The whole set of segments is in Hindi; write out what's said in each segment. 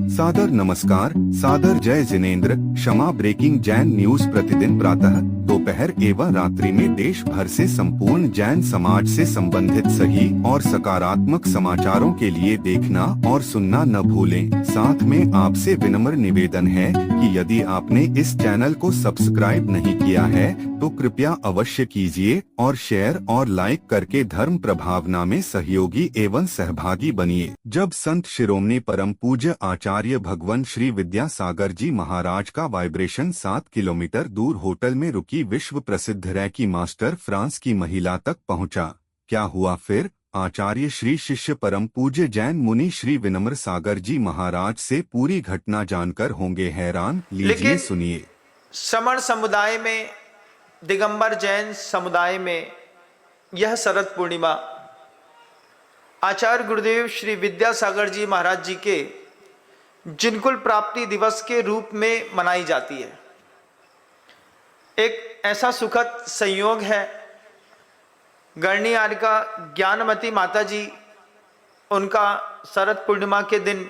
सादर नमस्कार, सादर जय जिनेंद्र। क्षमा ब्रेकिंग जैन न्यूज प्रतिदिन प्रातः, दोपहर एवं रात्रि में देश भर से संपूर्ण जैन समाज से संबंधित सही और सकारात्मक समाचारों के लिए देखना और सुनना न भूलें। साथ में आपसे विनम्र निवेदन है कि यदि आपने इस चैनल को सब्सक्राइब नहीं किया है तो कृपया अवश्य कीजिए और शेयर और लाइक करके धर्म प्रभावना में सहयोगी एवं सहभागी बनिए। जब संत शिरोमणि परम पूज्य आचार्य भगवान श्री विद्यासागर जी महाराज का वाइब्रेशन 7 किलोमीटर दूर होटल में रुकी विश्व प्रसिद्ध रैकी मास्टर फ्रांस की महिला तक पहुंचा, क्या हुआ फिर? आचार्य श्री शिष्य परम पूज्य जैन मुनि श्री विनम्र सागर जी महाराज से पूरी घटना जानकर होंगे हैरान। लीजिए सुनिए। श्रमण समुदाय में, दिगंबर जैन समुदाय में यह शरद पूर्णिमा आचार्य गुरुदेव श्री विद्यासागर जी महाराज जी के जिनकुल प्राप्ति दिवस के रूप में मनाई जाती है। एक ऐसा सुखद संयोग है, गणियारिका ज्ञानमती माता जी, उनका शरद पूर्णिमा के दिन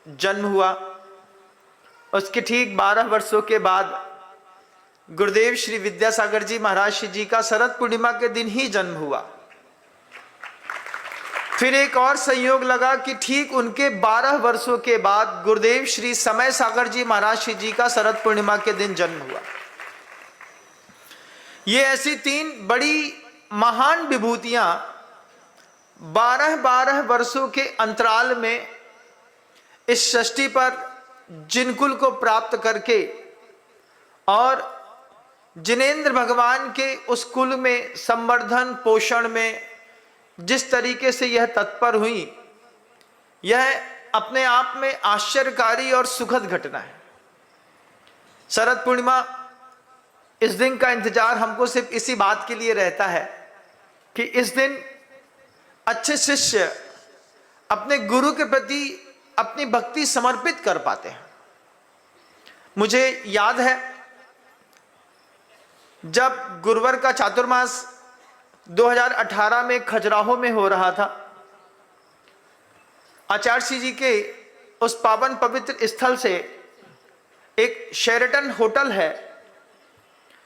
जन्म हुआ। उसके ठीक 12 वर्षों के बाद गुरुदेव श्री विद्यासागर जी महाराज जी का शरद पूर्णिमा के दिन ही जन्म हुआ। फिर एक और संयोग लगा कि ठीक उनके 12 वर्षों के बाद गुरुदेव श्री समय सागर जी महाराज जी का शरद पूर्णिमा के दिन जन्म हुआ। ये ऐसी 3 बड़ी महान विभूतियां 12-12 वर्षों के अंतराल में इस सृष्टि पर जिनकुल को प्राप्त करके और जिनेंद्र भगवान के उस कुल में संवर्धन पोषण में जिस तरीके से यह तत्पर हुई, यह अपने आप में आश्चर्यकारी और सुखद घटना है। शरद पूर्णिमा, इस दिन का इंतजार हमको सिर्फ इसी बात के लिए रहता है कि इस दिन अच्छे शिष्य अपने गुरु के प्रति अपनी भक्ति समर्पित कर पाते हैं। मुझे याद है जब गुरुवर का चातुर्मास 2018 में खजुराहो में हो रहा था, आचार्य जी के उस पावन पवित्र स्थल से एक शेरेटन होटल है,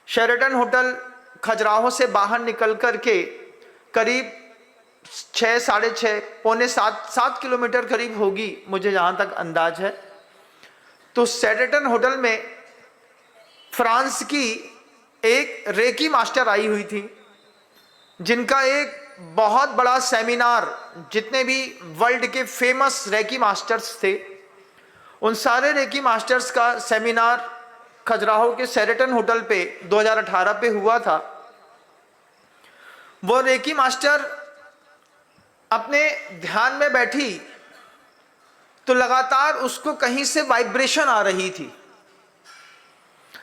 शेरेटन होटल खजुराहो से बाहर निकल कर के करीब 6, साढ़े 6, पौने 7 किलोमीटर करीब होगी, मुझे जहां तक अंदाज है। तो शेरेटन होटल में फ्रांस की एक रेकी मास्टर आई हुई थी, जिनका एक बहुत बड़ा सेमिनार, जितने भी वर्ल्ड के फेमस रेकी मास्टर्स थे उन सारे रेकी मास्टर्स का सेमिनार खजुराहो के शेरेटन होटल पे 2018 पे हुआ था। वो रेकी मास्टर अपने ध्यान में बैठी तो लगातार उसको कहीं से वाइब्रेशन आ रही थी।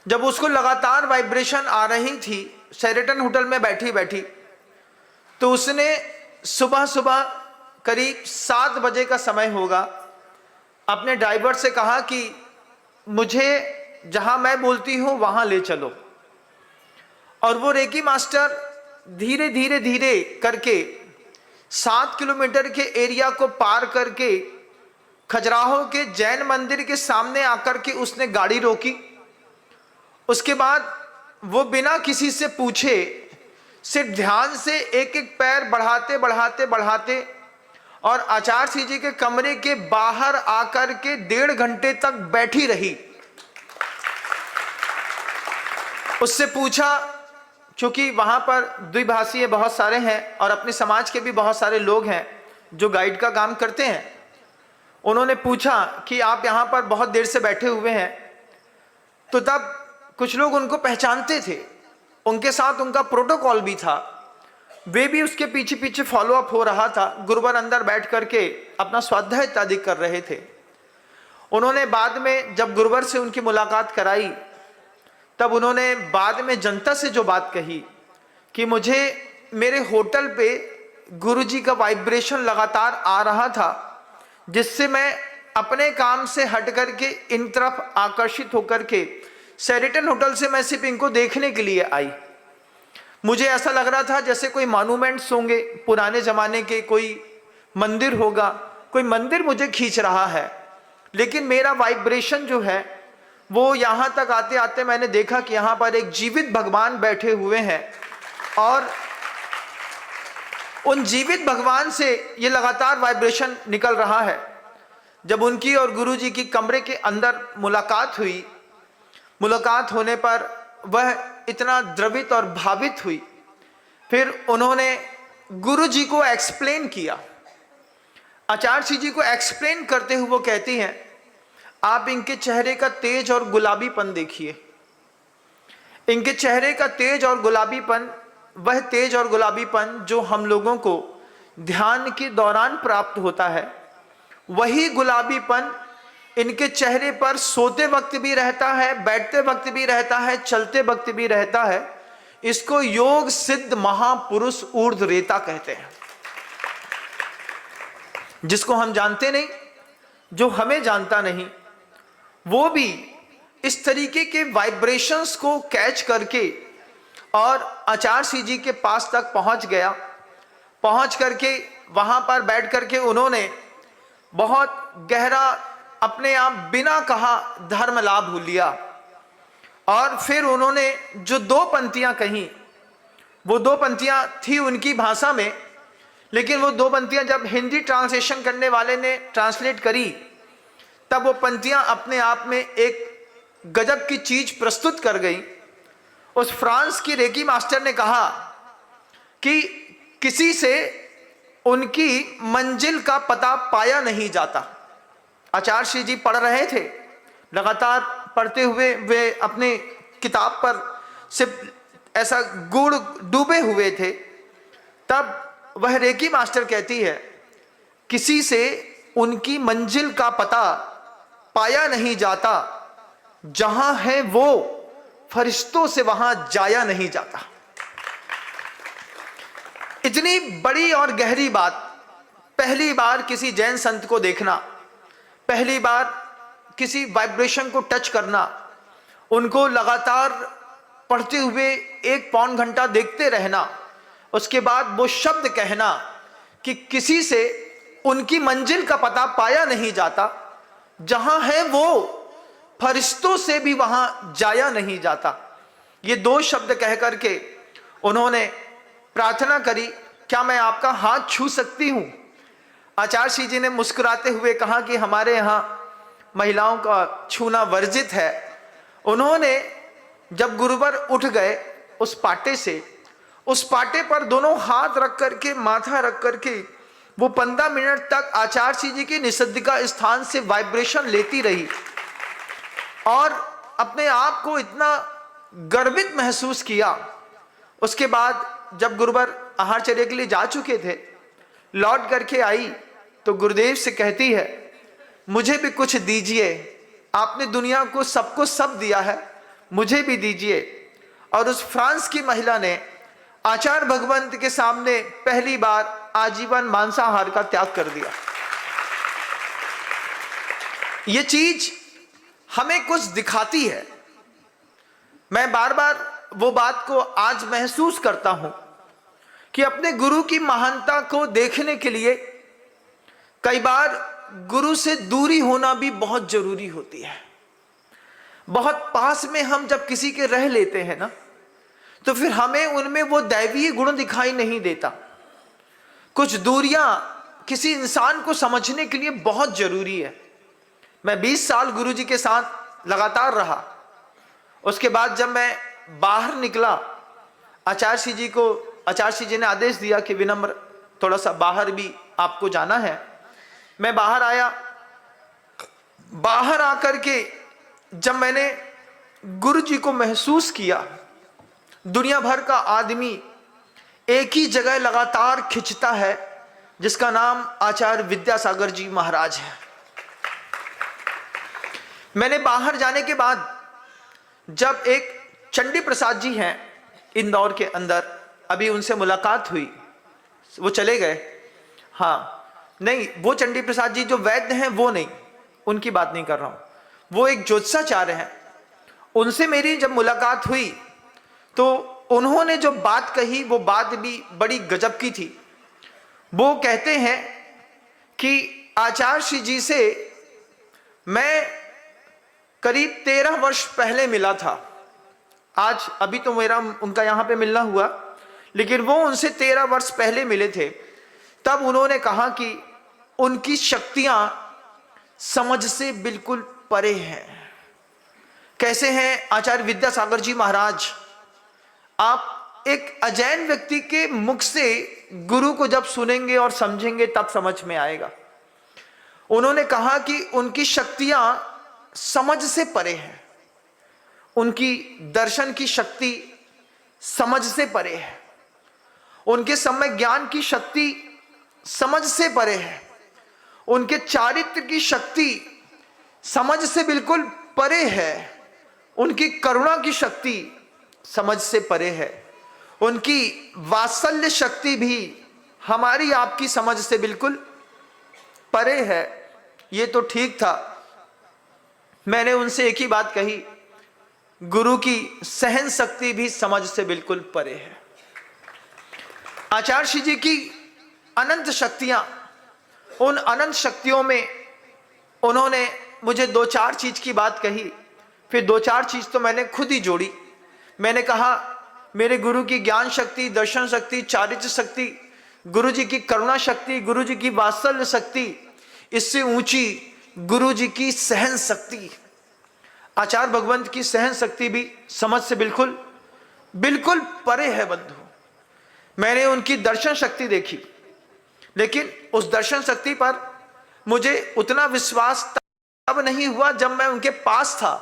जब उसको लगातार वाइब्रेशन आ रही थी शेरेटन होटल में बैठी बैठी, तो उसने सुबह करीब 7 बजे का समय होगा, अपने ड्राइवर से कहा कि मुझे जहां मैं बोलती हूं वहां ले चलो। और वो रेकी मास्टर धीरे धीरे करके 7 किलोमीटर के एरिया को पार करके खजुराहो के जैन मंदिर के सामने आकर के उसने गाड़ी रोकी। उसके बाद वो बिना किसी से पूछे सिर्फ ध्यान से एक एक पैर बढ़ाते और आचार्य जी के कमरे के बाहर आकर के 1.5 घंटे तक बैठी रही। उससे पूछा, क्योंकि वहां पर द्विभाषीय बहुत सारे हैं और अपने समाज के भी बहुत सारे लोग हैं जो गाइड का काम करते हैं, उन्होंने पूछा कि आप यहां पर बहुत देर से बैठे हुए हैं। तो तब कुछ लोग उनको पहचानते थे, उनके साथ उनका प्रोटोकॉल भी था, वे भी उसके पीछे फॉलो अप हो रहा था। गुरुवर अंदर बैठ करके अपना स्वाध्याय इत्यादि कर रहे थे। उन्होंने बाद में जब गुरुवर से उनकी मुलाकात कराई, तब उन्होंने बाद में जनता से जो बात कही कि मुझे मेरे होटल पे गुरुजी का वाइब्रेशन लगातार आ रहा था, जिससे मैं अपने काम से हट करके इन तरफ आकर्षित होकर के शेरेटन होटल से मैं सिर्फ इनको देखने के लिए आई। मुझे ऐसा लग रहा था जैसे कोई मॉन्यूमेंट्स होंगे पुराने जमाने के, कोई मंदिर होगा, कोई मंदिर मुझे खींच रहा है। लेकिन मेरा वाइब्रेशन जो है वो यहाँ तक आते आते मैंने देखा कि यहाँ पर एक जीवित भगवान बैठे हुए हैं और उन जीवित भगवान से ये लगातार वाइब्रेशन निकल रहा है। जब उनकी और गुरुजी की कमरे के अंदर मुलाकात हुई, मुलाकात होने पर वह इतना द्रवित और भावित हुई। फिर उन्होंने गुरुजी को एक्सप्लेन किया। आचार्य जी को एक्सप्लेन करते हुए वो कहती हैं, आप इनके चेहरे का तेज और गुलाबीपन देखिए। इनके चेहरे का तेज और गुलाबीपन, वह तेज और गुलाबीपन जो हम लोगों को ध्यान के दौरान प्राप्त होता है, वही गुलाबीपन इनके चेहरे पर सोते वक्त भी रहता है, बैठते वक्त भी रहता है, चलते वक्त भी रहता है। इसको योग सिद्ध महापुरुष ऊर्ध्व रेता कहते हैं, जिसको हम जानते नहीं, जो हमें जानता नहीं, वो भी इस तरीके के वाइब्रेशंस को कैच करके और आचार्य जी के पास तक पहुंच गया। पहुंच करके वहां पर बैठ करके उन्होंने बहुत गहरा अपने आप बिना कहा धर्म लाभ लिया। और फिर उन्होंने जो 2 पंक्तियां कही, वो 2 पंक्तियां थी उनकी भाषा में, लेकिन वो 2 पंक्तियां जब हिंदी ट्रांसलेशन करने वाले ने ट्रांसलेट करी, तब वो पंक्तियां अपने आप में एक गजब की चीज प्रस्तुत कर गई। उस फ्रांस की रेकी मास्टर ने कहा कि किसी से उनकी मंजिल का पता पाया नहीं जाता। आचार्य जी पढ़ रहे थे, लगातार पढ़ते हुए वे अपने किताब पर सिर्फ ऐसा गुड़ डूबे हुए थे। तब वह रेकी मास्टर कहती है, किसी से उनकी मंजिल का पता पाया नहीं जाता, जहां है वो फरिश्तों से वहां जाया नहीं जाता। इतनी बड़ी और गहरी बात, पहली बार किसी जैन संत को देखना, पहली बार किसी वाइब्रेशन को टच करना, उनको लगातार पढ़ते हुए 1 पौन घंटा देखते रहना, उसके बाद वो शब्द कहना कि किसी से उनकी मंजिल का पता पाया नहीं जाता, जहां है वो फरिश्तों से भी वहां जाया नहीं जाता। ये 2 शब्द कह करके उन्होंने प्रार्थना करी, क्या मैं आपका हाथ छू सकती हूं? आचार्य जी ने मुस्कुराते हुए कहा कि हमारे यहाँ महिलाओं का छूना वर्जित है। उन्होंने जब गुरुवर उठ गए उस पाटे से, उस पाटे पर दोनों हाथ रख करके, माथा रख करके वो 15 मिनट तक आचार्य जी की निषद्दिका स्थान से वाइब्रेशन लेती रही और अपने आप को इतना गर्वित महसूस किया। उसके बाद जब गुरुवर आहारचर्या के लिए जा चुके थे, लौट करके आई तो गुरुदेव से कहती है, मुझे भी कुछ दीजिए, आपने दुनिया को सबको सब दिया है, मुझे भी दीजिए। और उस फ्रांस की महिला ने आचार्य भगवंत के सामने पहली बार आजीवन मांसाहार का त्याग कर दिया। ये चीज हमें कुछ दिखाती है। मैं बार बार वो बात को आज महसूस करता हूं कि अपने गुरु की महानता को देखने के लिए कई बार गुरु से दूरी होना भी बहुत जरूरी होती है। बहुत पास में हम जब किसी के रह लेते हैं ना, तो फिर हमें उनमें वो दैवीय गुण दिखाई नहीं देता। कुछ दूरियां किसी इंसान को समझने के लिए बहुत जरूरी है। मैं 20 साल गुरु जी के साथ लगातार रहा। उसके बाद जब मैं बाहर निकला, आचार्य जी ने आदेश दिया कि विनम्र थोड़ा सा बाहर भी आपको जाना है। मैं बाहर आया। बाहर आकर के जब मैंने गुरु जी को महसूस किया, दुनिया भर का आदमी एक ही जगह लगातार खिंचता है, जिसका नाम आचार्य विद्यासागर जी महाराज है। मैंने बाहर जाने के बाद जब एक चंडी प्रसाद जी हैं इंदौर के अंदर, अभी उनसे मुलाकात हुई, वो चले गए। हाँ नहीं, वो चंडी प्रसाद जी जो वैद्य हैं वो नहीं, उनकी बात नहीं कर रहा हूं, वो एक ज्योतिषाचार्य हैं। उनसे मेरी जब मुलाकात हुई तो उन्होंने जो बात कही वो बात भी बड़ी गजब की थी। वो कहते हैं कि आचार्य जी से मैं करीब 13 वर्ष पहले मिला था। आज अभी तो मेरा उनका यहाँ पे मिलना हुआ, लेकिन वो उनसे 13 वर्ष पहले मिले थे। तब उन्होंने कहा कि उनकी शक्तियां समझ से बिल्कुल परे हैं। कैसे हैं आचार्य विद्यासागर जी महाराज? आप एक अजैन व्यक्ति के मुख से गुरु को जब सुनेंगे और समझेंगे तब समझ में आएगा। उन्होंने कहा कि उनकी शक्तियां समझ से परे हैं, उनकी दर्शन की शक्ति समझ से परे है, उनके सम्यक ज्ञान की शक्ति समझ से परे है, उनके चारित्र की शक्ति समझ से बिल्कुल परे है, उनकी करुणा की शक्ति समझ से परे है, उनकी वात्सल्य शक्ति भी हमारी आपकी समझ से बिल्कुल परे है। ये तो ठीक था। मैंने उनसे एक ही बात कही, गुरु की सहन शक्ति भी समझ से बिल्कुल परे है। आचार्य श्री जी की अनंत शक्तियां, उन अनंत शक्तियों में उन्होंने मुझे 2-4 चीज की बात कही, फिर 2-4 चीज तो मैंने खुद ही जोड़ी। मैंने कहा मेरे गुरु की ज्ञान शक्ति, दर्शन शक्ति, चारित्र शक्ति, गुरु जी की करुणा शक्ति, गुरु जी की वात्सल्य शक्ति, इससे ऊंची गुरु जी की सहन शक्ति, आचार्य भगवंत की सहन शक्ति भी समझ से बिल्कुल बिल्कुल परे है बंधु। मैंने उनकी दर्शन शक्ति देखी, लेकिन उस दर्शन शक्ति पर मुझे उतना विश्वास तब नहीं हुआ जब मैं उनके पास था।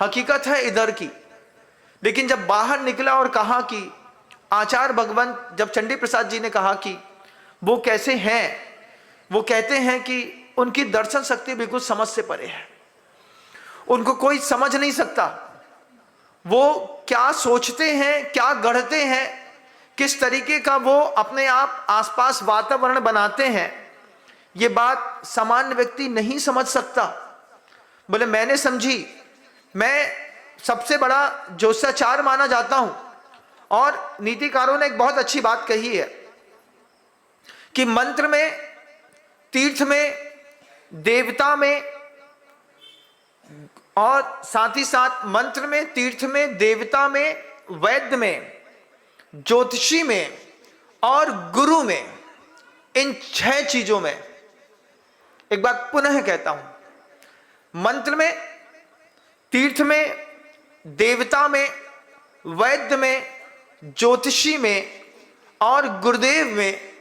हकीकत है इधर की। लेकिन जब बाहर निकला और कहा कि आचार्य भगवंत, जब चंडी प्रसाद जी ने कहा कि वो कैसे हैं, वो कहते हैं कि उनकी दर्शन शक्ति बिल्कुल समझ से परे है, उनको कोई समझ नहीं सकता। वो क्या सोचते हैं, क्या गढ़ते हैं, किस तरीके का वो अपने आप आसपास वातावरण बनाते हैं, ये बात सामान्य व्यक्ति नहीं समझ सकता। बोले मैंने समझी। मैं सबसे बड़ा ज्योतिषाचार्य माना जाता हूं, और नीतिकारों ने एक बहुत अच्छी बात कही है कि मंत्र में, तीर्थ में, देवता में, और साथ ही साथ मंत्र में, तीर्थ में, देवता में, वैद्य में, ज्योतिषी में और गुरु में, इन 6 चीजों में, एक बात पुनः कहता हूं, मंत्र में, तीर्थ में, देवता में, वैद्य में, ज्योतिषी में और गुरुदेव में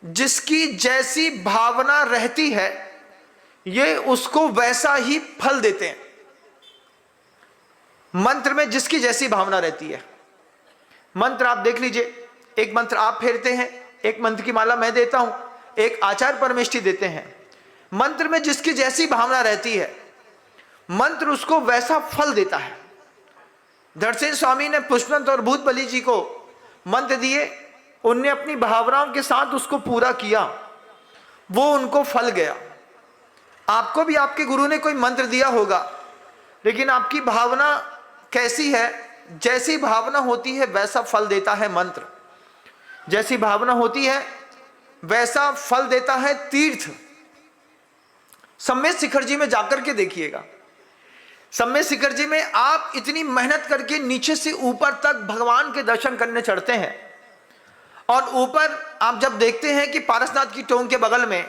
जिसकी जैसी भावना रहती है, ये उसको वैसा ही फल देते हैं। मंत्र में जिसकी जैसी भावना रहती है, मंत्र आप देख लीजिए, एक मंत्र आप फेरते हैं, एक मंत्र की माला मैं देता हूं, एक आचार्य परमेष्ठी देते हैं। मंत्र में जिसकी जैसी भावना रहती है, मंत्र उसको वैसा फल देता है। धड़सेन स्वामी ने पुष्पवंत और भूतबली जी को मंत्र दिए, उनने अपनी भावनाओं के साथ उसको पूरा किया, वो उनको फल गया। आपको भी आपके गुरु ने कोई मंत्र दिया होगा, लेकिन आपकी भावना कैसी है, जैसी भावना होती है वैसा फल देता है मंत्र। जैसी भावना होती है वैसा फल देता है तीर्थ। सम्मेद शिखर जी में जाकर के देखिएगा, सम्मेद शिखर जी में आप इतनी मेहनत करके नीचे से ऊपर तक भगवान के दर्शन करने चढ़ते हैं, और ऊपर आप जब देखते हैं कि पारसनाथ की टोंग के बगल में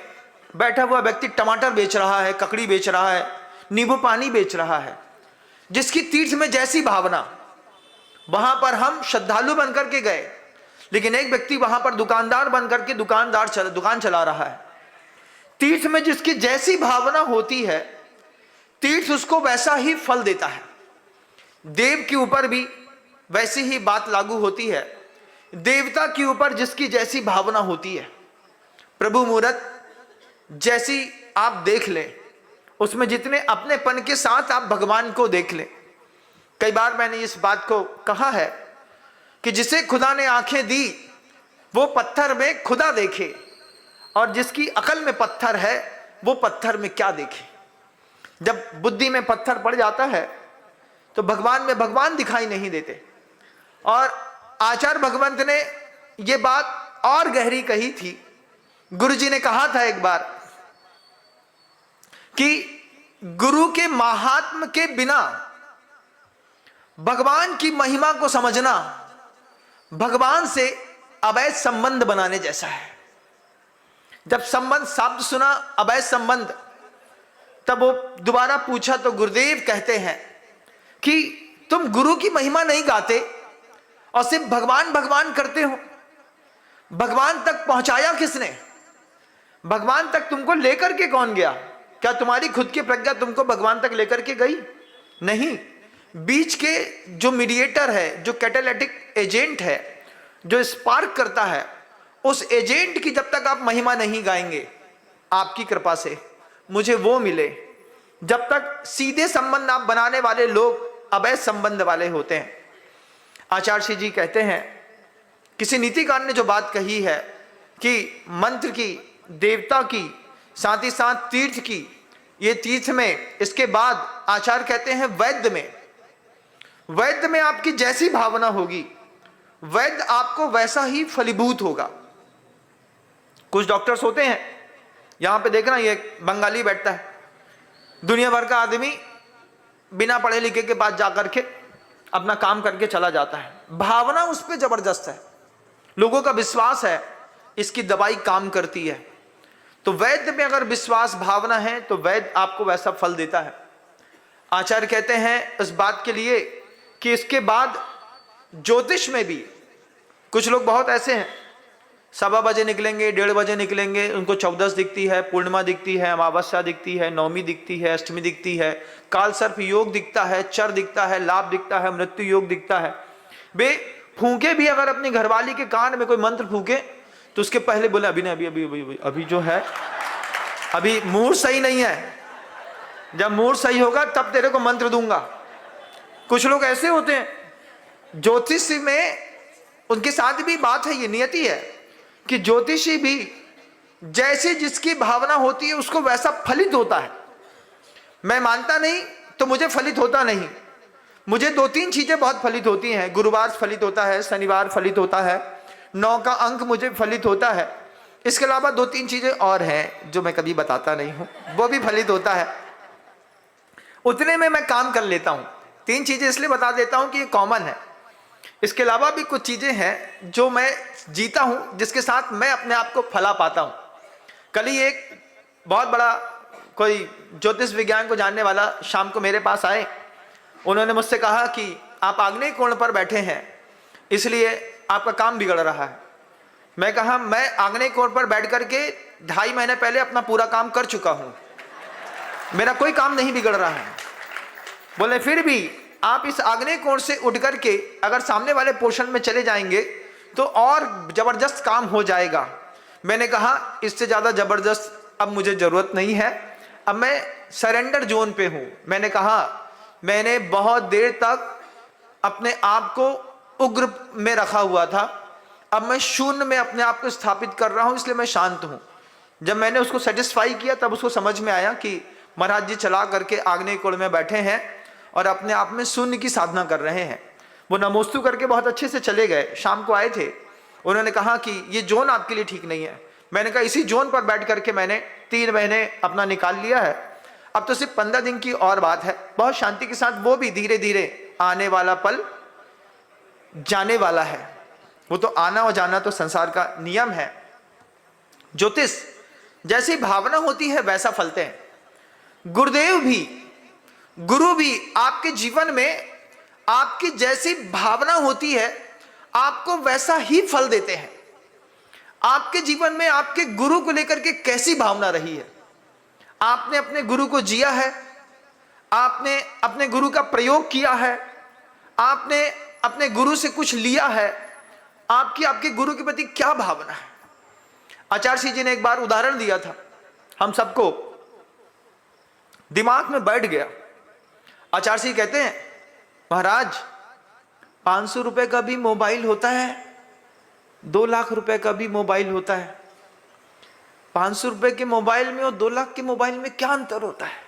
बैठा हुआ व्यक्ति टमाटर बेच रहा है, ककड़ी बेच रहा है, नींबू पानी बेच रहा है, जिसकी तीर्थ में जैसी भावना, वहां पर हम श्रद्धालु बनकर के गए, लेकिन एक व्यक्ति वहां पर दुकानदार बनकर के दुकान चला रहा है। तीर्थ में जिसकी जैसी भावना होती है, तीर्थ उसको वैसा ही फल देता है। देव के ऊपर भी वैसी ही बात लागू होती है। देवता के ऊपर जिसकी जैसी भावना होती है, प्रभु मूरत जैसी आप देख लें, उसमें जितने अपनेपन के साथ आप भगवान को देख लें। कई बार मैंने इस बात को कहा है कि जिसे खुदा ने आंखें दी वो पत्थर में खुदा देखे, और जिसकी अकल में पत्थर है वो पत्थर में क्या देखे। जब बुद्धि में पत्थर पड़ जाता है तो भगवान में भगवान दिखाई नहीं देते। और आचार्य भगवंत ने ये बात और गहरी कही थी। गुरु जी ने कहा था एक बार कि गुरु के महात्म के बिना भगवान की महिमा को समझना भगवान से अवैध संबंध बनाने जैसा है। जब संबंध शब्द सुना अवैध संबंध, तब वो दोबारा पूछा तो गुरुदेव कहते हैं कि तुम गुरु की महिमा नहीं गाते और सिर्फ भगवान भगवान करते हो। भगवान तक पहुंचाया किसने? भगवान तक तुमको लेकर के कौन गया? क्या तुम्हारी खुद की प्रज्ञा तुमको भगवान तक लेकर के गई? नहीं। बीच के जो मीडिएटर है, जो कैटालिटिक एजेंट है, जो स्पार्क करता है, उस एजेंट की जब तक आप महिमा नहीं गाएंगे, आपकी कृपा से मुझे वो मिले, जब तक सीधे संबंध आप बनाने वाले लोग अवैध संबंध वाले होते हैं। आचार्य जी कहते हैं, किसी नीतिकार ने जो बात कही है कि मंत्र की, देवता की, साथ ही साथ तीर्थ की, ये तीर्थ में, इसके बाद आचार्य कहते हैं वैद्य में आपकी जैसी भावना होगी, वैद्य आपको वैसा ही फलीभूत होगा। कुछ डॉक्टर्स होते हैं, यहां पे देखना ये बंगाली बैठता है, दुनिया भर का आदमी बिना पढ़े लिखे के पास जाकर के अपना काम करके चला जाता है। भावना उस पर जबरदस्त है, लोगों का विश्वास है, इसकी दवाई काम करती है। तो वैद्य में अगर विश्वास भावना है तो वैद्य आपको वैसा फल देता है। आचार्य कहते हैं इस बात के लिए कि इसके बाद ज्योतिष में भी कुछ लोग बहुत ऐसे हैं, 1:15 बजे निकलेंगे, 1:30 बजे निकलेंगे, उनको 14 दिखती है, पूर्णिमा दिखती है, अमावस्या दिखती है, नवमी दिखती है, अष्टमी दिखती है, काल सर्प योग दिखता है, चर दिखता है, लाभ दिखता है, मृत्यु योग दिखता है। वे फूके भी अगर अपनी घरवाली के कान में कोई मंत्र फूके तो उसके पहले बोले अभी नहीं, अभी जो है अभी मुहूर्त सही नहीं है, जब मुहूर्त सही होगा तब तेरे को मंत्र दूंगा। कुछ लोग ऐसे होते हैं ज्योतिष में, उनके साथ भी बात है, ये नियति है कि ज्योतिषी भी जैसे जिसकी भावना होती है उसको वैसा फलित होता है। मैं मानता नहीं तो मुझे फलित होता नहीं। मुझे 2-3 चीजें बहुत फलित होती हैं। गुरुवार फलित होता है, शनिवार फलित होता है, 9 का अंक मुझे फलित होता है। इसके अलावा 2-3 चीजें और हैं जो मैं कभी बताता नहीं हूं, वो भी फलित होता है। उतने में मैं काम कर लेता हूं। 3 चीजें इसलिए बता देता हूं कि ये कॉमन है। इसके अलावा भी कुछ चीजें हैं जो मैं जीता हूं, जिसके साथ मैं अपने आप को फला पाता हूं। कल ही एक बहुत बड़ा कोई ज्योतिष विज्ञान को जानने वाला शाम को मेरे पास आए। उन्होंने मुझसे कहा कि आप आग्नेय कोण पर बैठे हैं इसलिए आपका काम बिगड़ रहा है। मैं कहा मैं आग्नेय कोण पर बैठ करके 2.5 महीने पहले अपना पूरा काम कर चुका हूं, मेरा कोई काम नहीं बिगड़ रहा है। बोले फिर भी आप इस आग्नेय कोण से उठ करके अगर सामने वाले पोर्शन में चले जाएंगे तो और जबरदस्त काम हो जाएगा। मैंने कहा इससे ज्यादा जबरदस्त अब मुझे जरूरत नहीं है, अब मैं सरेंडर जोन पे हूं। मैंने कहा मैंने बहुत देर तक अपने आप को उग्र में रखा हुआ था, अब मैं शून्य में अपने आप को स्थापित कर रहा हूं, इसलिए मैं शांत हूं। जब मैंने उसको सेटिस्फाई किया तब उसको समझ में आया कि महाराज जी चला करके आग्नेय कोण में बैठे हैं और अपने आप में शून्य की साधना कर रहे हैं। वो नमोस्तु करके बहुत अच्छे से चले गए। शाम को आए थे, उन्होंने कहा कि ये जोन आपके लिए ठीक नहीं है। मैंने कहा इसी जोन पर बैठ करके मैंने 3 महीने अपना निकाल लिया है, अब तो सिर्फ 15 दिन की और बात है। बहुत शांति के साथ, वो भी धीरे धीरे आने वाला पल जाने वाला है। वो तो आना और जाना तो संसार का नियम है। ज्योतिष जैसी भावना होती है वैसा फलते हैं। गुरुदेव भी, गुरु भी आपके जीवन में आपकी जैसी भावना होती है आपको वैसा ही फल देते हैं। आपके जीवन में आपके गुरु को लेकर के कैसी भावना रही है, आपने अपने गुरु को जिया है, आपने अपने गुरु का प्रयोग किया है, आपने अपने गुरु से कुछ लिया है, आपकी आपके गुरु के प्रति क्या भावना है। आचार्य जी ने एक बार उदाहरण दिया था, हम सबको दिमाग में बैठ गया। आचार्य जी कहते हैं महाराज 500 रुपए का भी मोबाइल होता है, 2 लाख रुपए का भी मोबाइल होता है। 500 रुपए के मोबाइल में और 2 लाख के मोबाइल में क्या अंतर होता है?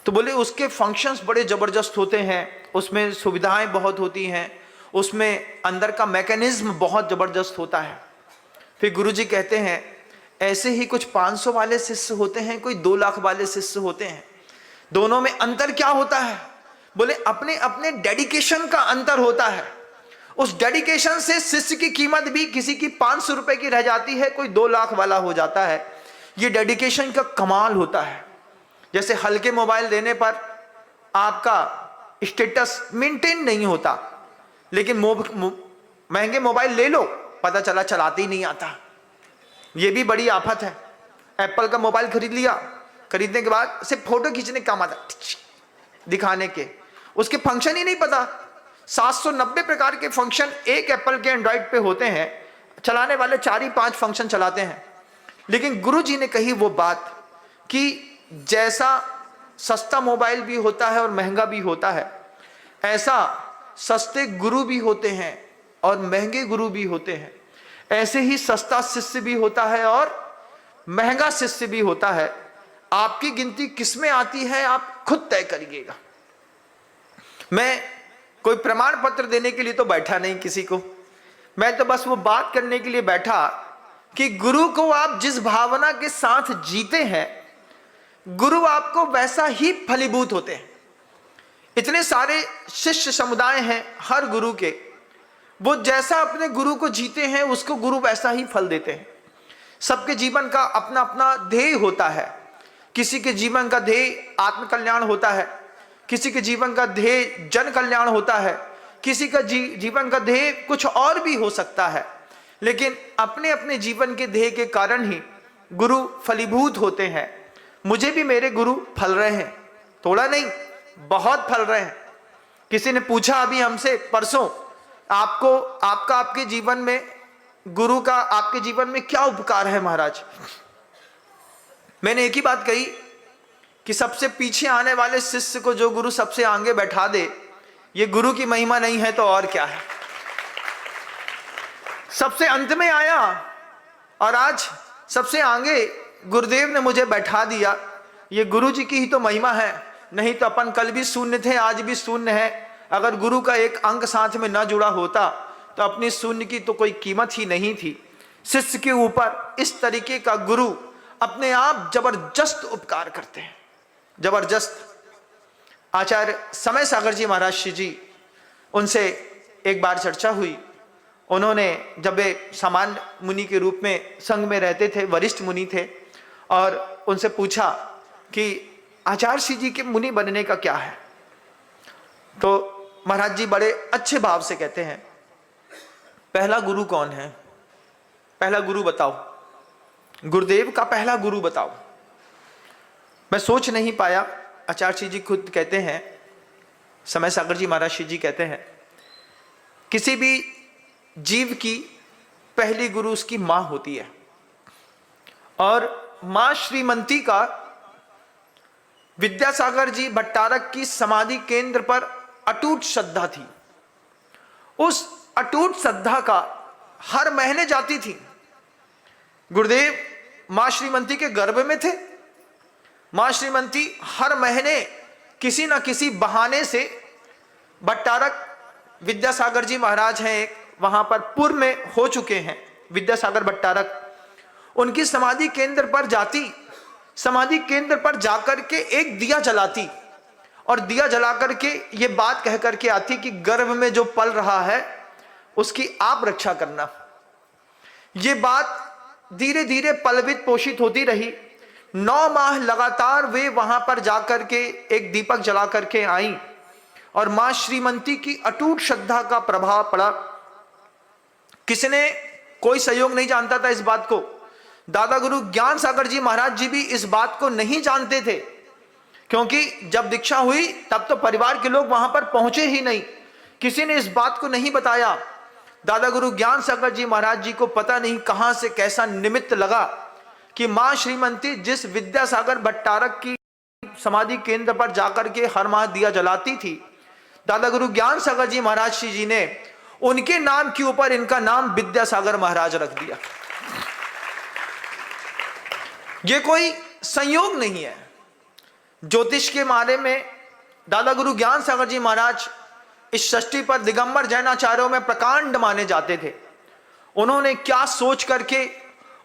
तो बोले उसके फंक्शंस बड़े जबरदस्त होते हैं, उसमें सुविधाएं बहुत होती हैं, उसमें अंदर का मैकेनिज्म बहुत जबरदस्त होता है। फिर गुरुजी कहते हैं ऐसे ही कुछ 500 वाले शिष्य होते हैं, कोई 2 लाख वाले शिष्य होते हैं। दोनों में अंतर क्या होता है? बोले अपने अपने डेडिकेशन का अंतर होता है। उस डेडिकेशन से शिष्य की कीमत भी किसी की 500 रुपए की रह जाती है, कोई 2 लाख वाला हो जाता है। ये डेडिकेशन का कमाल होता है। जैसे हल्के मोबाइल देने पर आपका स्टेटस मेंटेन नहीं होता, लेकिन महंगे मोबाइल ले लो, पता चला चलाते ही नहीं आता। ये भी बड़ी आफत है। एप्पल का मोबाइल खरीद लिया, खरीदने के बाद सिर्फ फोटो खींचने का काम आता, दिखाने के, उसके फंक्शन ही नहीं पता। 790 प्रकार के फंक्शन एक एप्पल के एंड्रॉइड पे होते हैं, चलाने वाले 4 ही 5 फंक्शन चलाते हैं। लेकिन गुरु जी ने कही वो बात कि जैसा सस्ता मोबाइल भी होता है और महंगा भी होता है, ऐसा सस्ते गुरु भी होते हैं और महंगे गुरु भी होते हैं। ऐसे ही सस्ता शिष्य भी होता है और महंगा शिष्य भी होता है। आपकी गिनती किसमें आती है आप खुद तय करिएगा। मैं कोई प्रमाण पत्र देने के लिए तो बैठा नहीं किसी को, मैं तो बस वो बात करने के लिए बैठा कि गुरु को आप जिस भावना के साथ जीते हैं, गुरु आपको वैसा ही फलीभूत होते हैं। इतने सारे शिष्य समुदाय हैं हर गुरु के, वो जैसा अपने गुरु को जीते हैं उसको गुरु वैसा ही फल देते हैं। सबके जीवन का अपना अपना ध्येय होता है। किसी के जीवन का ध्येय आत्म कल्याण होता है, किसी के जीवन का ध्येय जन कल्याण होता है, किसी का जीवन का ध्येय कुछ और भी हो सकता है। लेकिन अपने अपने जीवन के ध्येय के कारण ही गुरु फलीभूत होते हैं। मुझे भी मेरे गुरु फल रहे हैं, थोड़ा नहीं बहुत फल रहे हैं। किसी ने पूछा अभी हमसे परसों, आपके जीवन में गुरु का आपके जीवन में क्या उपकार है महाराज? मैंने एक ही बात कही कि सबसे पीछे आने वाले शिष्य को जो गुरु सबसे आगे बैठा दे, ये गुरु की महिमा नहीं है तो और क्या है। सबसे अंत में आया और आज सबसे आगे गुरुदेव ने मुझे बैठा दिया, ये गुरु जी की ही तो महिमा है। नहीं तो अपन कल भी शून्य थे, आज भी शून्य है। अगर गुरु का एक अंक साथ में न जुड़ा होता तो अपनी शून्य की तो कोई कीमत ही नहीं थी। शिष्य के ऊपर इस तरीके का गुरु अपने आप जबरदस्त उपकार करते हैं, जबरदस्त। आचार्य समय सागर जी महाराज श्री जी, उनसे एक बार चर्चा हुई। उन्होंने जब वे सामान्य मुनि के रूप में संघ में रहते थे, वरिष्ठ मुनि थे, और उनसे पूछा कि आचार्य श्री जी के मुनि बनने का क्या है? तो महाराज जी बड़े अच्छे भाव से कहते हैं, पहला गुरु कौन है? पहला गुरु बताओ, गुरुदेव का पहला गुरु बताओ। मैं सोच नहीं पाया। आचार्य श्री जी खुद कहते हैं, समय सागर जी महाराज श्री जी कहते हैं, किसी भी जीव की पहली गुरु उसकी मां होती है, और मां श्रीमंती का विद्यासागर जी भट्टारक की समाधि केंद्र पर अटूट श्रद्धा थी। उस अटूट श्रद्धा का हर महीने जाती थी। गुरुदेव मां श्रीमंती के गर्भ में थे। मां श्रीमंती हर महीने किसी न किसी बहाने से, भट्टारक विद्यासागर जी महाराज हैं एक, वहां पर पूर्व में हो चुके हैं विद्यासागर भट्टारक, उनकी समाधि केंद्र पर जाती। समाधि केंद्र पर जाकर के एक दिया जलाती और दिया जला करके ये बात कह करके आती कि गर्भ में जो पल रहा है उसकी आप रक्षा करना। ये बात धीरे धीरे पलवित पोषित होती रही। 9 माह लगातार वे वहां पर जाकर के एक दीपक जला करके आई और मां श्रीमंती की अटूट श्रद्धा का प्रभाव पड़ा। किसी ने कोई सहयोग नहीं जानता था इस बात को। दादा गुरु ज्ञान सागर जी महाराज जी भी इस बात को नहीं जानते थे, क्योंकि जब दीक्षा हुई तब तो परिवार के लोग वहां पर पहुंचे ही नहीं। किसी ने इस बात को नहीं बताया। दादा गुरु ज्ञान सागर जी महाराज जी को पता नहीं कहां से कैसा निमित्त लगा कि मां श्रीमंती जिस विद्यासागर भट्टारक की समाधि केंद्र पर जाकर के हर माह दिया जलाती थी, दादा गुरु ज्ञान सागर जी महाराज जी ने उनके नाम के ऊपर इनका नाम विद्यासागर महाराज रख दिया। ये कोई संयोग नहीं है। ज्योतिष के मारे में दादा गुरु ज्ञान सागर जी महाराज इस षष्ठी पर दिगंबर जैनाचार्यों में प्रकांड माने जाते थे। उन्होंने क्या सोच करके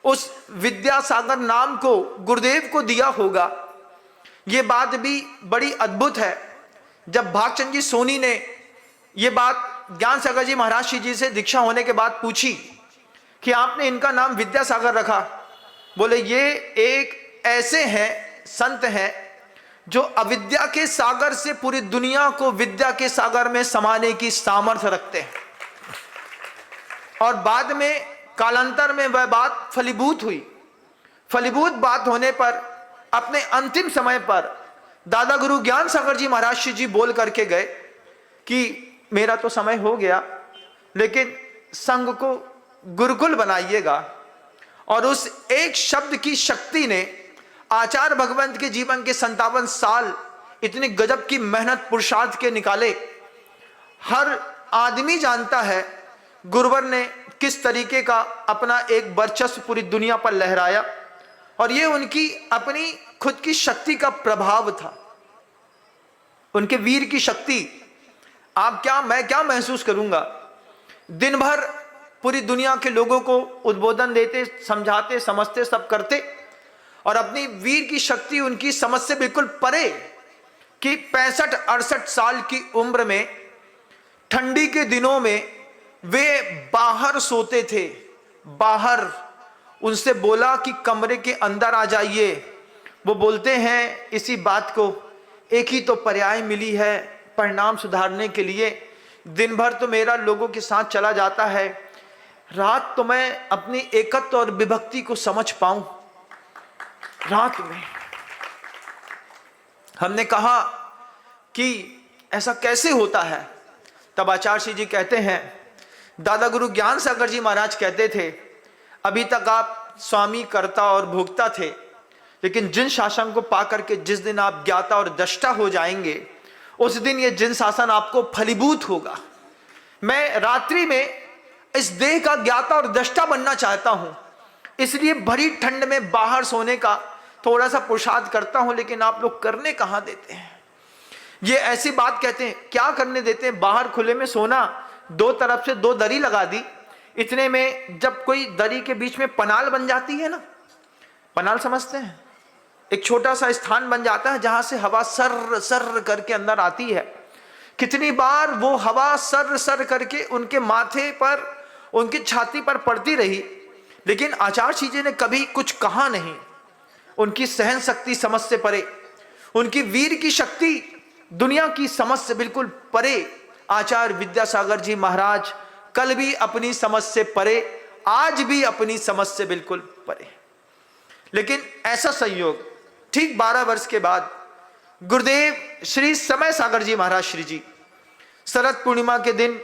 उस विद्यासागर नाम को गुरुदेव को दिया होगा, ये बात भी बड़ी अद्भुत है। जब भागचंद जी सोनी ने ये बात ज्ञान सागर जी महाराज जी से दीक्षा होने के बाद पूछी कि आपने इनका नाम विद्यासागर रखा, बोले ये एक ऐसे हैं संत हैं जो अविद्या के सागर से पूरी दुनिया को विद्या के सागर में समाने की सामर्थ्य रखते हैं। और बाद में कालांतर में वह बात फलीभूत हुई। फलीभूत बात होने पर अपने अंतिम समय पर दादा गुरु ज्ञान सागर जी महाराज जी बोल करके गए कि मेरा तो समय हो गया, लेकिन संघ को गुरुकुल बनाइएगा। और उस एक शब्द की शक्ति ने आचार्य भगवंत के जीवन के 57 साल इतनी गजब की मेहनत पुरुषार्थ के निकाले। हर आदमी जानता है गुरुवर ने किस तरीके का अपना एक वर्चस्व पूरी दुनिया पर लहराया, और ये उनकी अपनी खुद की शक्ति का प्रभाव था, उनके वीर की शक्ति। आप क्या, मैं क्या महसूस करूंगा, दिन भर पूरी दुनिया के लोगों को उद्बोधन देते, समझाते, समझते, सब करते, और अपनी वीर की शक्ति उनकी समझ से बिल्कुल परे कि 65-68 साल की उम्र में ठंडी के दिनों में वे बाहर सोते थे। बाहर उनसे बोला कि कमरे के अंदर आ जाइए, वो बोलते हैं इसी बात को, एक ही तो पर्याय मिली है परिणाम सुधारने के लिए। दिन भर तो मेरा लोगों के साथ चला जाता है, रात तो मैं अपनी एकत्व और विभक्ति को समझ पाऊं। रात में हमने कहा कि ऐसा कैसे होता है, तब आचार्य श्री जी कहते हैं, दादा गुरु ज्ञान सागर जी महाराज कहते थे, अभी तक आप स्वामी, कर्ता और भोक्ता थे, लेकिन जिन शासन को पाकर के जिस दिन आप ज्ञाता और दृष्टा हो जाएंगे, उस दिन ये जिन शासन आपको फलीभूत होगा। मैं रात्रि में इस देह का ज्ञाता और दृष्टा बनना चाहता हूं, इसलिए भरी ठंड में बाहर सोने का थोड़ा सा पुरुषार्थ करता हूं, लेकिन आप लोग करने कहां देते हैं। ये ऐसी बात कहते हैं, क्या करने देते हैं, बाहर खुले में सोना, दो तरफ से 2 दरी लगा दी। इतने में जब कोई दरी के बीच में पनाल बन जाती है ना, पनाल समझते हैं, एक छोटा सा स्थान बन जाता है जहां से हवा सर सर करके अंदर आती है। कितनी बार वो हवा सर सर करके उनके माथे पर, उनकी छाती पर पड़ती रही, लेकिन आचार्य जी ने कभी कुछ कहा नहीं। उनकी सहन शक्ति समझ से परे, उनकी वीर की शक्ति दुनिया की समझ से बिल्कुल परे। आचार्य विद्यासागर जी महाराज कल भी अपनी समझ से परे, आज भी अपनी समझ से बिल्कुल परे। लेकिन ऐसा संयोग, ठीक 12 वर्ष के बाद गुरुदेव श्री समय सागर जी महाराज श्री जी शरद पूर्णिमा के दिन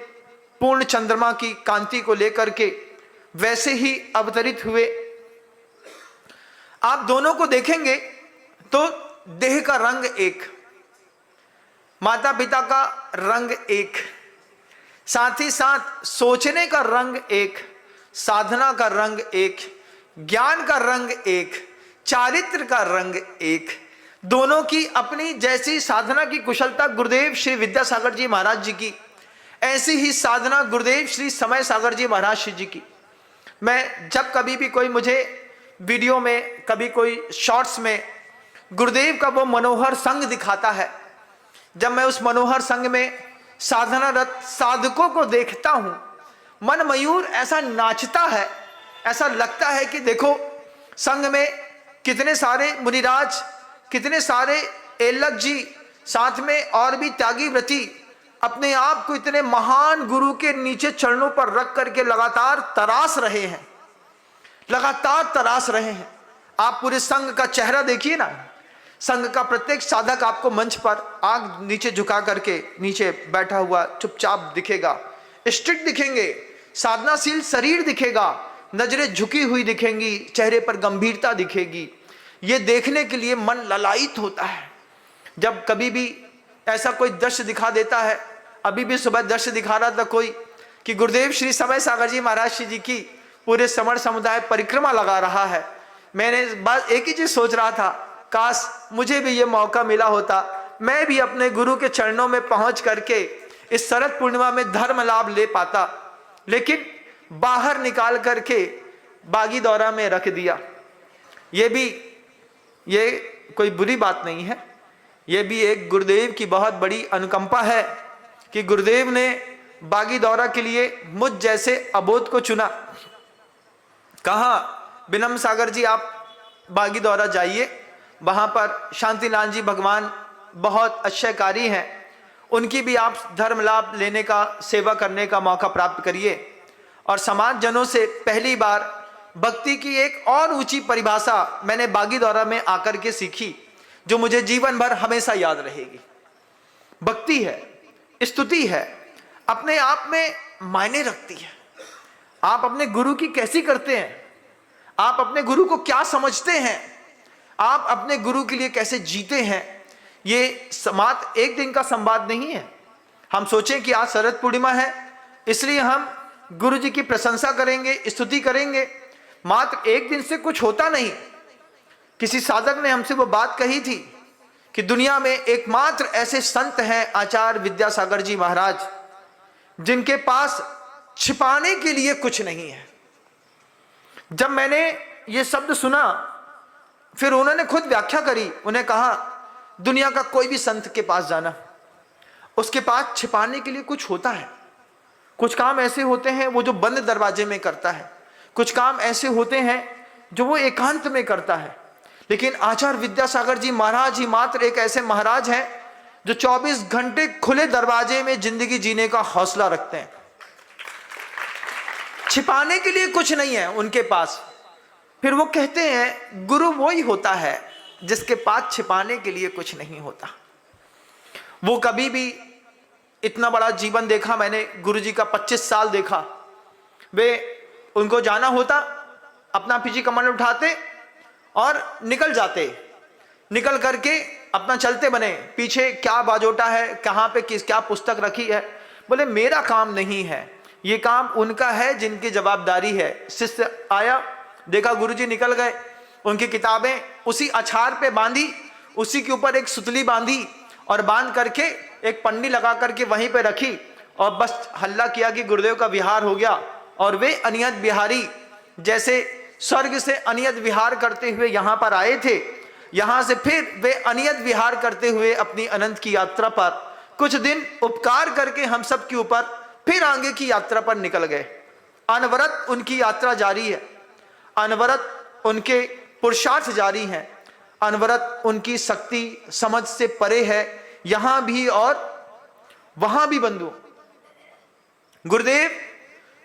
पूर्ण चंद्रमा की कांति को लेकर के वैसे ही अवतरित हुए। आप दोनों को देखेंगे तो देह का रंग एक, माता पिता का रंग एक, साथ ही साथ सोचने का रंग एक, साधना का रंग एक, ज्ञान का रंग एक, चारित्र का रंग एक। दोनों की अपनी जैसी साधना की कुशलता गुरुदेव श्री विद्यासागर जी महाराज जी की, ऐसी ही साधना गुरुदेव श्री समय सागर जी महाराज जी की। मैं जब कभी भी कोई मुझे वीडियो में, कभी कोई शॉर्ट्स में गुरुदेव का वो मनोहर संग दिखाता है, जब मैं उस मनोहर संग में साधनारत साधकों को देखता हूं, मन मयूर ऐसा नाचता है, ऐसा लगता है कि देखो संग में कितने सारे मुनिराज, कितने सारे एलक जी, साथ में और भी त्यागी व्रती अपने आप को इतने महान गुरु के नीचे चरणों पर रख करके लगातार तराश रहे हैं, लगातार तराश रहे हैं। आप पूरे संघ का चेहरा देखिए ना, संघ का प्रत्येक साधक आपको मंच पर आंख नीचे झुका करके नीचे बैठा हुआ चुपचाप दिखेगा, स्ट्रिक्ट दिखेंगे, साधनाशील शरीर दिखेगा, नजरें झुकी हुई दिखेंगी, चेहरे पर गंभीरता दिखेगी। ये देखने के लिए मन ललायित होता है। जब कभी भी ऐसा कोई दृश्य दिखा देता है, अभी भी सुबह दृश्य दिखा रहा था कोई कि गुरुदेव श्री समय सागर जी महाराज जी की पूरे समर समुदाय परिक्रमा लगा रहा है। मैंने बस एक ही चीज सोच रहा था, काश मुझे भी ये मौका मिला होता, मैं भी अपने गुरु के चरणों में पहुंच करके इस शरद पूर्णिमा में धर्म लाभ ले पाता। लेकिन बाहर निकाल करके बागी दौरा में रख दिया। ये कोई बुरी बात नहीं है, ये भी एक गुरुदेव की बहुत बड़ी अनुकंपा है कि गुरुदेव ने बागी दौरा के लिए मुझ जैसे अबोध को चुना। कहा बिनम सागर जी आप बागी दौरा जाइए, वहां पर शांतिलाल जी भगवान बहुत आश्चर्यकारी हैं, उनकी भी आप धर्म लाभ लेने का, सेवा करने का मौका प्राप्त करिए। और समाज जनों से पहली बार भक्ति की एक और ऊंची परिभाषा मैंने बागी दौरा में आकर के सीखी, जो मुझे जीवन भर हमेशा याद रहेगी। भक्ति है, स्तुति है, अपने आप में मायने रखती है। आप अपने गुरु की कैसी करते हैं, आप अपने गुरु को क्या समझते हैं, आप अपने गुरु के लिए कैसे जीते हैं, ये समाज एक दिन का संवाद नहीं है। हम सोचें कि आज शरद पूर्णिमा है इसलिए हम गुरु जी की प्रशंसा करेंगे, स्तुति करेंगे, मात्र एक दिन से कुछ होता नहीं। किसी साधक ने हमसे वो बात कही थी कि दुनिया में एकमात्र ऐसे संत हैं आचार्य विद्यासागर जी महाराज, जिनके पास छिपाने के लिए कुछ नहीं है। जब मैंने ये शब्द सुना, फिर उन्होंने खुद व्याख्या करी। उन्हें कहा दुनिया का कोई भी संत के पास जाना, उसके पास छिपाने के लिए कुछ होता है। कुछ काम ऐसे होते हैं वो जो बंद दरवाजे में करता है, कुछ काम ऐसे होते हैं जो वो एकांत में करता है। लेकिन आचार्य विद्यासागर जी महाराज ही मात्र एक ऐसे महाराज हैं जो 24 घंटे खुले दरवाजे में जिंदगी जीने का हौसला रखते हैं। छिपाने के लिए कुछ नहीं है उनके पास। फिर वो कहते हैं गुरु वो ही होता है जिसके पास छिपाने के लिए कुछ नहीं होता। वो कभी भी इतना बड़ा जीवन देखा मैंने, गुरु जी का 25 साल देखा। वे उनको जाना होता, अपना पीछे कमंडल उठाते और निकल जाते, निकल करके अपना चलते बने, पीछे क्या बाजोटा है, कहाँ पे किस क्या पुस्तक रखी है। बोले मेरा काम नहीं है, ये काम उनका है जिनकी जवाबदारी है। शिष्य आया, देखा गुरुजी निकल गए, उनकी किताबें उसी अछार पे बांधी, उसी के ऊपर एक सुतली बांधी और बांध करके एक पन्नी लगा करके वहीं पे रखी और बस हल्ला किया कि गुरुदेव का विहार हो गया। और वे अनियत बिहारी जैसे स्वर्ग से अनियत विहार करते हुए यहाँ पर आए थे, यहाँ से फिर वे अनियत विहार करते हुए अपनी अनंत की यात्रा पर कुछ दिन उपकार करके हम सब के ऊपर फिर आगे की यात्रा पर निकल गए। अनवरत उनकी यात्रा जारी है, अनवरत उनके पुरुषार्थ जारी हैं, अनवरत उनकी शक्ति समझ से परे है, यहां भी और वहां भी। बंधु, गुरुदेव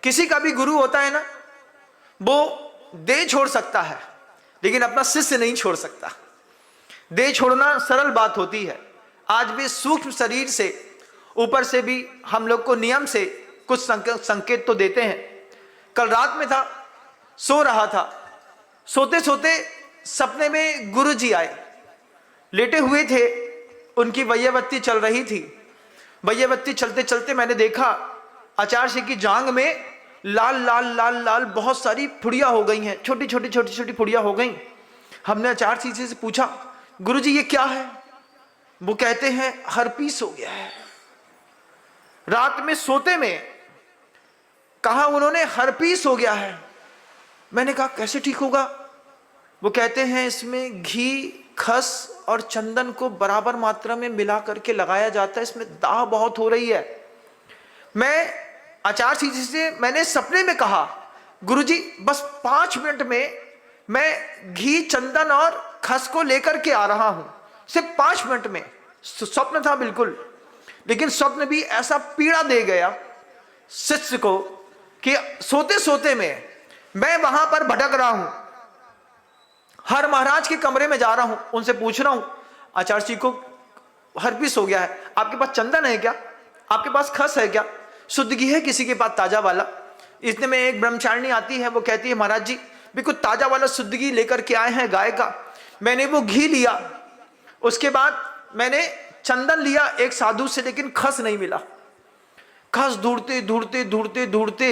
किसी का भी गुरु होता है ना, वो देह छोड़ सकता है लेकिन अपना शिष्य नहीं छोड़ सकता। देह छोड़ना सरल बात होती है। आज भी सूक्ष्म शरीर से ऊपर से भी हम लोग को नियम से कुछ संकेत तो देते हैं। कल रात में था, सो रहा था, सोते सोते सपने में गुरु जी आए, लेटे हुए थे, उनकी वैयावत्ती चल रही थी। वैयावत्ती चलते चलते मैंने देखा आचार्य जी की जांग में लाल लाल लाल लाल बहुत सारी फुड़िया हो गई हैं, छोटी छोटी छोटी छोटी फुड़िया हो गई। हमने आचार्य जी से पूछा गुरु जी ये क्या है? वो कहते हैं हर्पीस हो गया है। रात में सोते में कहा उन्होंने हर्पीस हो गया है। मैंने कहा कैसे ठीक होगा? वो कहते हैं इसमें घी, खस और चंदन को बराबर मात्रा में मिला करके लगाया जाता है, इसमें दाह बहुत हो रही है। मैं आचार्य जी से मैंने सपने में कहा गुरुजी बस 5 मिनट में मैं घी, चंदन और खस को लेकर के आ रहा हूं, सिर्फ 5 मिनट में। स्वप्न था बिल्कुल, लेकिन स्वप्न भी ऐसा पीड़ा दे गया शिष्य को कि सोते सोते में मैं वहां पर भटक रहा हूं, हर महाराज के कमरे में जा रहा हूं, उनसे पूछ रहा हूं आचार्य जी को हर्पीस हो गया है, आपके पास चंदन है क्या, आपके पास खस है क्या, शुद्ध घी है किसी के पास ताजा वाला? इतने में एक ब्रह्मचारिणी आती है, वो कहती है महाराज जी बिल्कुल ताजा वाला शुद्ध घी लेकर के आए हैं गाय का। मैंने वो घी लिया, उसके बाद मैंने चंदन लिया एक साधु से, लेकिन खस नहीं मिला। खस ढूंढते ढूंढते ढूंढते ढूंढते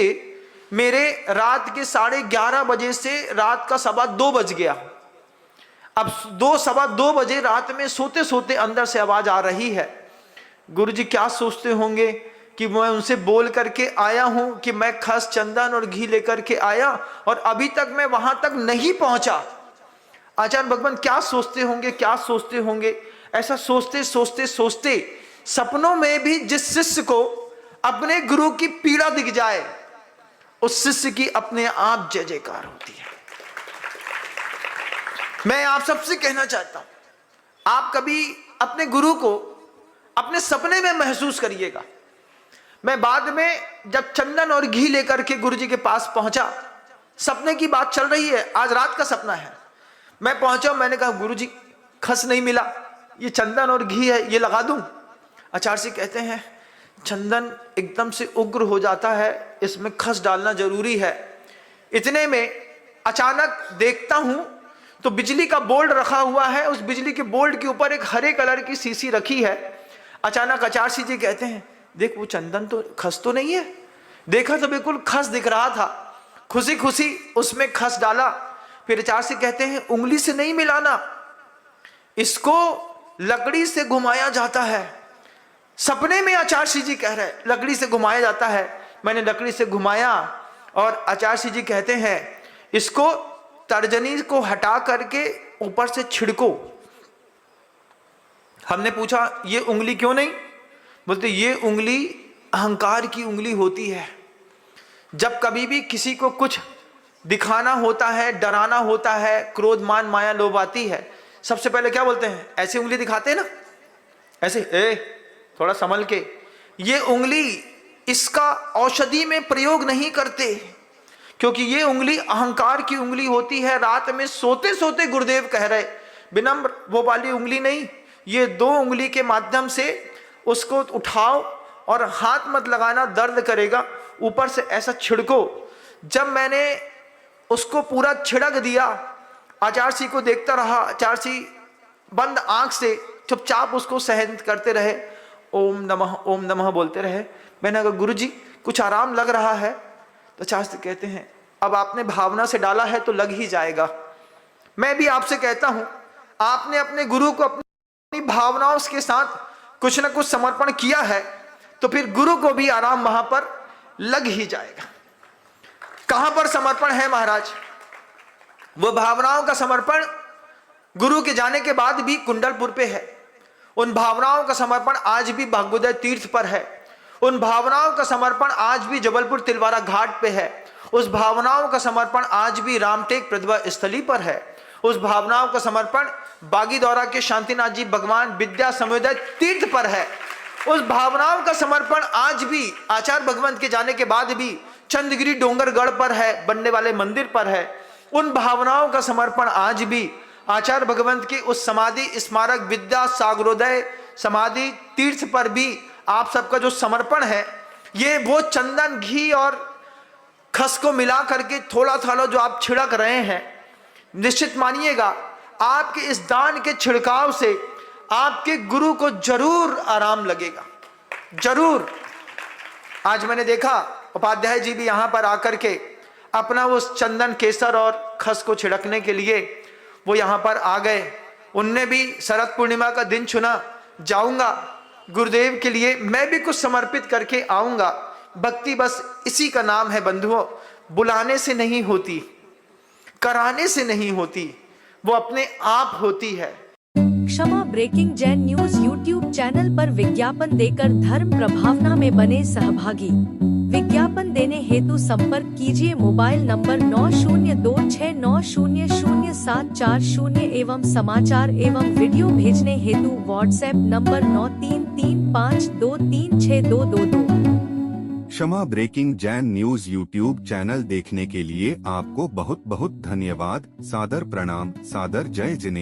मेरे रात के 11:30 बजे से रात का 2:15 बज गया। अब 2:15 बजे रात में सोते सोते अंदर से आवाज आ रही है। गुरुजी क्या सोचते होंगे कि मैं उनसे बोल करके आया हूं कि मैं खस, चंदन और घी लेकर के आया और अभी तक मैं वहां तक नहीं पहुंचा। आचार्य भगवान क्या सोचते होंगे, क्या सोचते होंगे? ऐसा सोचते सोचते सोचते सपनों में भी जिस शिष्य को अपने गुरु की पीड़ा दिख जाए, उस शिष्य की अपने आप जय जयकार होती है। मैं आप सबसे कहना चाहता हूं, आप कभी अपने गुरु को अपने सपने में महसूस करिएगा। मैं बाद में जब चंदन और घी लेकर के गुरु जी के पास पहुंचा, सपने की बात चल रही है, आज रात का सपना है। मैं पहुंचा, मैंने कहा गुरु जी खस नहीं मिला, ये चंदन और घी है, ये लगा दूं? आचार्य जी कहते हैं चंदन एकदम से उग्र हो जाता है, इसमें खस डालना जरूरी है। इतने में अचानक देखता हूं तो बिजली का बोल्ट रखा हुआ है, उस बिजली के बोल्ट के ऊपर एक हरे कलर की शीशी रखी है। अचानक आचार्य जी कहते हैं देख वो चंदन तो खस तो नहीं है। देखा तो बिल्कुल खस दिख रहा था, खुशी खुशी उसमें खस डाला। फिर आचार्य कहते हैं उंगली से नहीं मिलाना, इसको लकड़ी से घुमाया जाता है। सपने में आचार्य जी कह रहे लकड़ी से घुमाया जाता है। मैंने लकड़ी से घुमाया और आचार्य जी कहते हैं इसको तर्जनी को हटा करके ऊपर से छिड़को। हमने पूछा ये उंगली क्यों नहीं? बोलते ये उंगली अहंकार की उंगली होती है। जब कभी भी किसी को कुछ दिखाना होता है, डराना होता है, क्रोध मान माया लोभ आती है, सबसे पहले क्या बोलते हैं? ऐसी उंगली दिखाते हैं ना, ऐसे थोड़ा संभल के। ये उंगली इसका औषधि में प्रयोग नहीं करते, क्योंकि ये उंगली अहंकार की उंगली होती है। रात में सोते सोते गुरुदेव कह रहे विनम्र वो वाली उंगली नहीं, ये 2 उंगली के माध्यम से उसको उठाओ और हाथ मत लगाना, दर्द करेगा, ऊपर से ऐसा छिड़को। जब मैंने उसको पूरा छिड़क दिया, आचार्य जी को देखता रहा। आचार्य जी बंद आंख से चुपचाप उसको सहन करते रहे, ओम नमः बोलते रहे। मैंने कहा गुरु जी कुछ आराम लग रहा है? तो आचार्य जी कहते हैं अब आपने भावना से डाला है तो लग ही जाएगा। मैं भी आपसे कहता हूं, आपने अपने गुरु को अपनी भावनाओं के साथ कुछ ना कुछ समर्पण किया है तो फिर गुरु को भी आराम वहां पर लग ही जाएगा। कहां पर समर्पण है महाराज? वो भावनाओं का समर्पण गुरु के जाने के बाद भी कुंडलपुर पे है। उन भावनाओं का समर्पण आज भी भाग्योदय तीर्थ पर है। उन भावनाओं का समर्पण आज भी जबलपुर तिलवारा घाट पे है। उस भावनाओं का समर्पण आज भी रामटेक प्रतिभा स्थली पर है। उस भावनाओं का समर्पण बागीदौरा के शांतिनाथ जी भगवान विद्या समोदय तीर्थ पर है। उस भावनाओं का समर्पण आज भी आचार्य भगवंत के जाने के बाद भी चंद्रगिरी डोंगरगढ़ पर है, बनने वाले मंदिर पर है। उन भावनाओं का समर्पण आज भी आचार्य भगवंत के उस समाधि स्मारक विद्या सागरोदय समाधि तीर्थ पर भी आप सबका जो समर्पण है, ये वो चंदन घी और खस को मिला करके थोड़ा थोड़ा जो आप छिड़क रहे हैं, निश्चित मानिएगा आपके इस दान के छिड़काव से आपके गुरु को जरूर आराम लगेगा, जरूर। आज मैंने देखा उपाध्याय जी भी यहां पर आकर के अपना उस चंदन केसर और खस को छिड़कने के लिए वो यहां पर आ गए। उनने भी शरद पूर्णिमा का दिन चुना, जाऊंगा गुरुदेव के लिए मैं भी कुछ समर्पित करके आऊंगा। भक्ति बस इसी का नाम है बंधुओं, बुलाने से नहीं होती, कराने से नहीं होती, वो अपने आप होती है। Kshama breaking Jain news YouTube channel पर विज्ञापन देकर धर्म प्रभावना में बने सहभागी। विज्ञापन देने हेतु संपर्क कीजिए मोबाइल नंबर 9026900740 एवं समाचार एवं वीडियो भेजने हेतु WhatsApp number 9335236222। Kshama breaking Jain news YouTube channel देखने के लिए आपको बहुत बहुत धन्यवाद। सादर प्रणाम, सादर जय जिनेंद्र।